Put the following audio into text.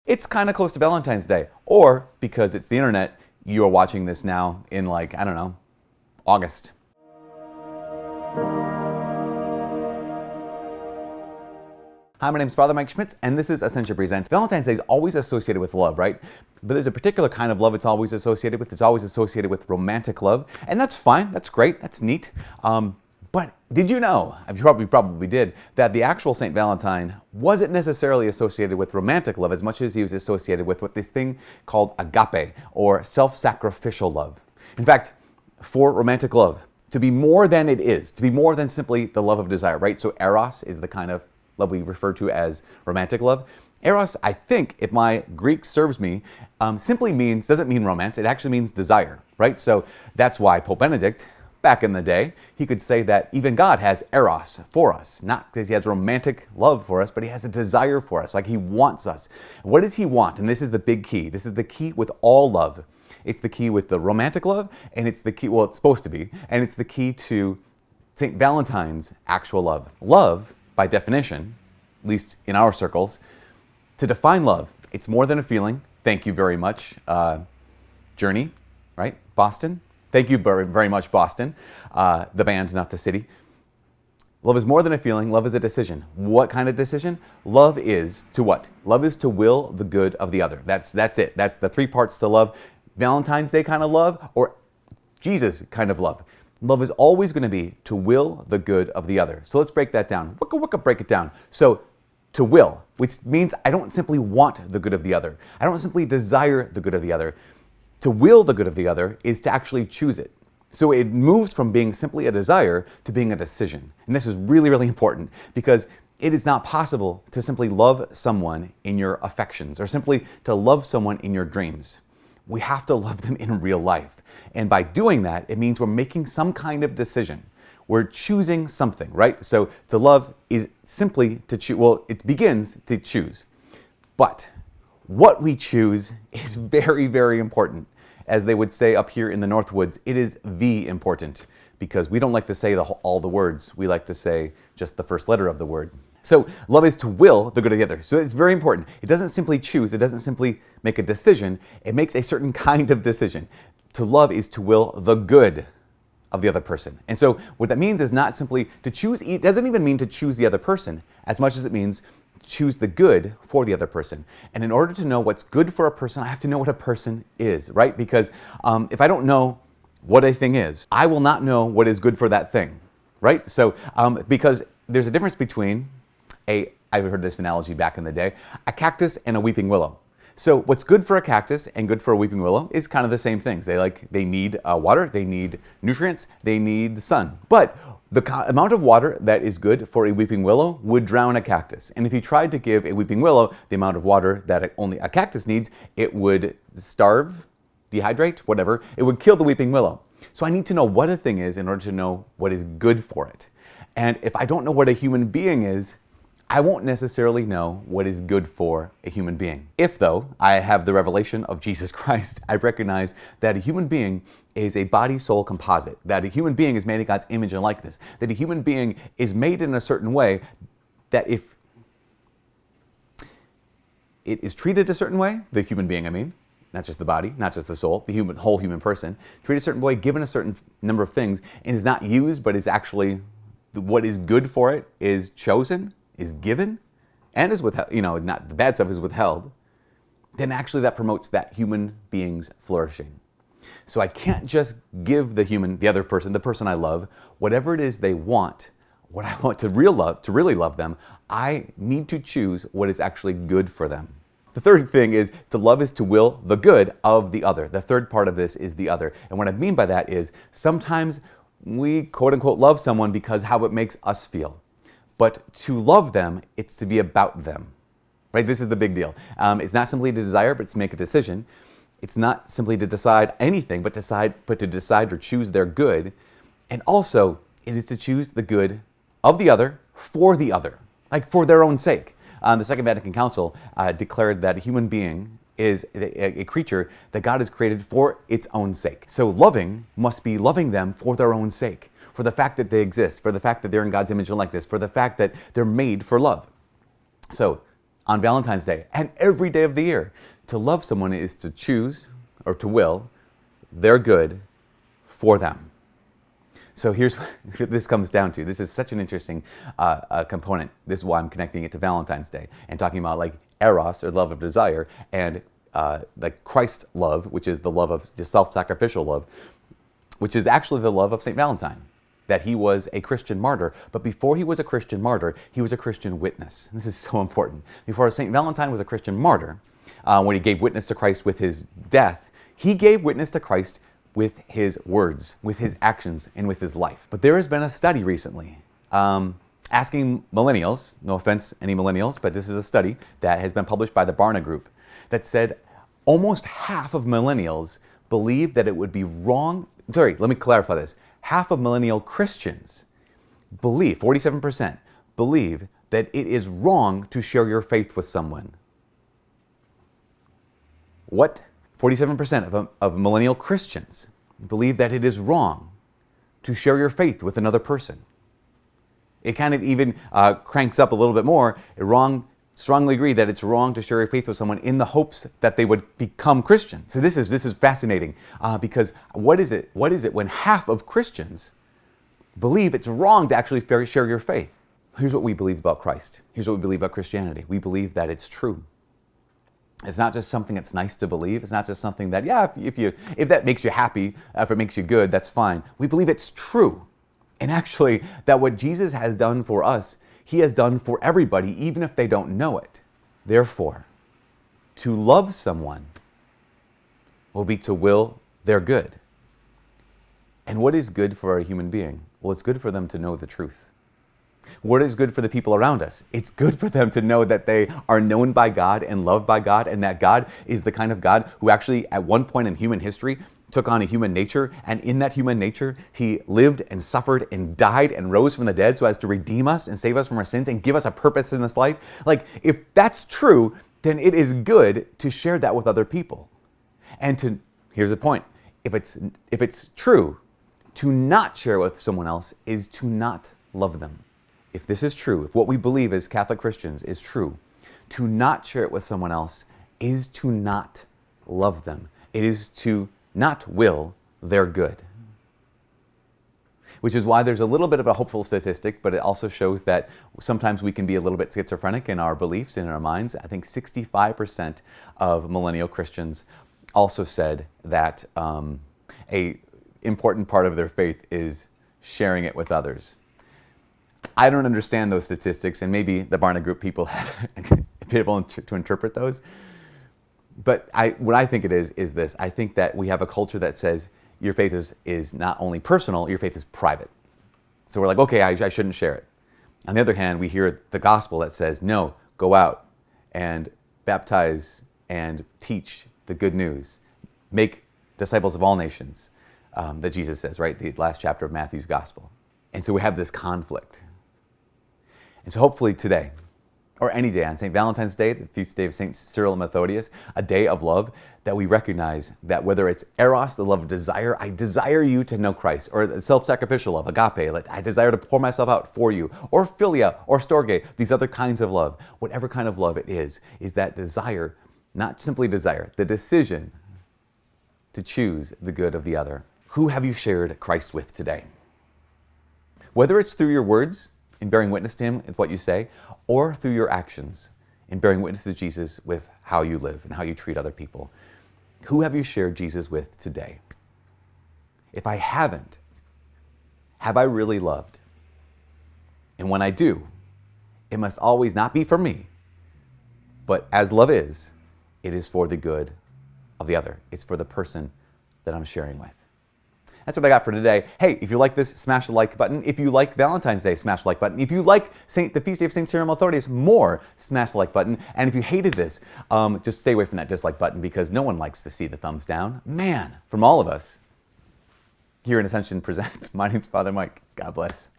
it's kind of close to Valentine's Day. Or because it's the internet, you are watching this now in like, I don't know, August. Hi, my name is Father Mike Schmitz, and this is Ascension Presents. Valentine's Day is always associated with love, right? But there's a particular kind of love it's always associated with. It's always associated with romantic love, and that's fine, that's great, that's neat. But did you know, you probably did, that the actual Saint Valentine wasn't necessarily associated with romantic love as much as he was associated with what this thing called agape, or self-sacrificial love. In fact, for romantic love, to be more than it is, to be more than simply the love of desire, right? So eros is the kind of love we refer to as romantic love. Eros, I think, if my Greek serves me, simply doesn't mean romance, it actually means desire, right? So that's why Pope Benedict, back in the day, he could say that even God has eros for us, not because he has romantic love for us, but he has a desire for us, like he wants us. What does he want? And this is the big key. This is the key with all love. It's the key with the romantic love, and it's the key, well, it's supposed to be, and it's the key to St. Valentine's actual love. Love, by definition, at least in our circles, to define love, it's more than a feeling. Thank you very much, Journey, right? Boston. Thank you very much, Boston. The band, not the city. Love is more than a feeling. Love is a decision. What kind of decision? Love is to what? Love is to will the good of the other. That's it. That's the three parts to love. Valentine's Day kind of love, or Jesus kind of love. Love is always going to be to will the good of the other. So let's break that down. Break it down. So to will, which means I don't simply want the good of the other. I don't simply desire the good of the other. To will the good of the other is to actually choose it. So it moves from being simply a desire to being a decision. And this is really, really important because it is not possible to simply love someone in your affections or simply to love someone in your dreams. We have to love them in real life. And by doing that, it means we're making some kind of decision. We're choosing something, right? So to love is simply to choose. Well, it begins to choose. But what we choose is very, very important. As they would say up here in the Northwoods, it is the important because we don't like to say all the words. We like to say just the first letter of the word. So love is to will the good of the other. So it's very important. It doesn't simply choose. It doesn't simply make a decision. It makes a certain kind of decision. To love is to will the good of the other person. And so what that means is not simply to choose, it doesn't even mean to choose the other person as much as it means choose the good for the other person. And in order to know what's good for a person, I have to know what a person is, right? Because if I don't know what a thing is, I will not know what is good for that thing, right? So because there's a difference between I've heard this analogy back in the day, a cactus and a weeping willow. So what's good for a cactus and good for a weeping willow is kind of the same things. They need water, they need nutrients, they need the sun. But the amount of water that is good for a weeping willow would drown a cactus. And if you tried to give a weeping willow the amount of water that only a cactus needs, it would starve, dehydrate, whatever. It would kill the weeping willow. So I need to know what a thing is in order to know what is good for it. And if I don't know what a human being is, I won't necessarily know what is good for a human being. If, though, I have the revelation of Jesus Christ, I recognize that a human being is a body-soul composite, that a human being is made in God's image and likeness, that a human being is made in a certain way that if it is treated a certain way, the human being, I mean, not just the body, not just the soul, the whole human person, treated a certain way, given a certain number of things, and is not used, but is actually what is good for it is chosen, is given, and is withheld, not the bad stuff is withheld, then actually that promotes that human being's flourishing. So I can't just give the other person, the person I love, whatever it is they want, what I want to really love them, I need to choose what is actually good for them. The third thing is to love is to will the good of the other. The third part of this is the other. And what I mean by that is sometimes we quote unquote love someone because how it makes us feel. But to love them, it's to be about them, right? This is the big deal. It's not simply to desire, but to make a decision. It's not simply to decide anything, but to decide or choose their good. And also, it is to choose the good of the other, like for their own sake. The Second Vatican Council declared that a human being is a creature that God has created for its own sake. So loving must be loving them for their own sake, for the fact that they exist, for the fact that they're in God's image and likeness, for the fact that they're made for love. So on Valentine's Day and every day of the year. To love someone is to choose or to will their good for them. So here's what this comes down to. This is such an interesting component. This is why I'm connecting it to Valentine's Day and talking about like eros, or love of desire, and like Christ love, which is the love of the self-sacrificial love, which is actually the love of St. Valentine, that he was a Christian martyr. But before he was a Christian martyr, he was a Christian witness. This is so important. Before St. Valentine was a Christian martyr, when he gave witness to Christ with his death, he gave witness to Christ with his words, with his actions, and with his life. But there has been a study recently asking millennials, no offense any millennials, but this is a study that has been published by the Barna Group that said almost half of millennials believe that it would be wrong. Sorry, let me clarify this. Half of millennial Christians believe, 47%, believe that it is wrong to share your faith with someone. What? 47% of millennial Christians believe that it is wrong to share your faith with another person. It kind of even cranks up a little bit more. Strongly agree that it's wrong to share your faith with someone in the hopes that they would become Christian. So this is fascinating because what is it when half of Christians believe it's wrong to actually share your faith? Here's what we believe about Christ. Here's what we believe about Christianity. We believe that it's true. It's not just something that's nice to believe. It's not just something that, yeah, if that makes you happy, if it makes you good, that's fine. We believe it's true. And actually, that what Jesus has done for us, he has done for everybody, even if they don't know it. Therefore, to love someone will be to will their good. And what is good for a human being? Well, it's good for them to know the truth. What is good for the people around us? It's good for them to know that they are known by God and loved by God, and that God is the kind of God who actually, at one point in human history, took on a human nature, and in that human nature, he lived and suffered and died and rose from the dead so as to redeem us and save us from our sins and give us a purpose in this life. Like, if that's true, then it is good to share that with other people. And here's the point, if it's true, to not share with someone else is to not love them. If this is true, if what we believe as Catholic Christians is true, to not share it with someone else is to not love them. It is to not will their good. Which is why there's a little bit of a hopeful statistic, but it also shows that sometimes we can be a little bit schizophrenic in our beliefs and in our minds. I think 65% of millennial Christians also said that a important part of their faith is sharing it with others. I don't understand those statistics, and maybe the Barna Group people have been able to interpret those. But what I think it is this. I think that we have a culture that says your faith is not only personal, your faith is private. So we're like, okay, I shouldn't share it. On the other hand, we hear the gospel that says, no, go out and baptize and teach the good news. Make disciples of all nations, that Jesus says, right? The last chapter of Matthew's gospel. And so we have this conflict. And so hopefully today, or any day on St. Valentine's Day, the feast day of St. Cyril and Methodius, a day of love, that we recognize that whether it's eros, the love of desire, I desire you to know Christ, or the self-sacrificial love, agape, like I desire to pour myself out for you, or philia, or storge, these other kinds of love, whatever kind of love it is that desire, not simply desire, the decision to choose the good of the other. Who have you shared Christ with today? Whether it's through your words, in bearing witness to him with what you say, or through your actions in bearing witness to Jesus with how you live and how you treat other people. Who have you shared Jesus with today? If I haven't, have I really loved? And when I do, it must always not be for me, but as love is, it is for the good of the other. It's for the person that I'm sharing with. That's what I got for today. Hey, if you like this, smash the like button. If you like Valentine's Day, smash the like button. If you like the feast day of St. Cyril and Methodius more, smash the like button. And if you hated this, just stay away from that dislike button because no one likes to see the thumbs down. Man, from all of us here in Ascension Presents, my name's Father Mike. God bless.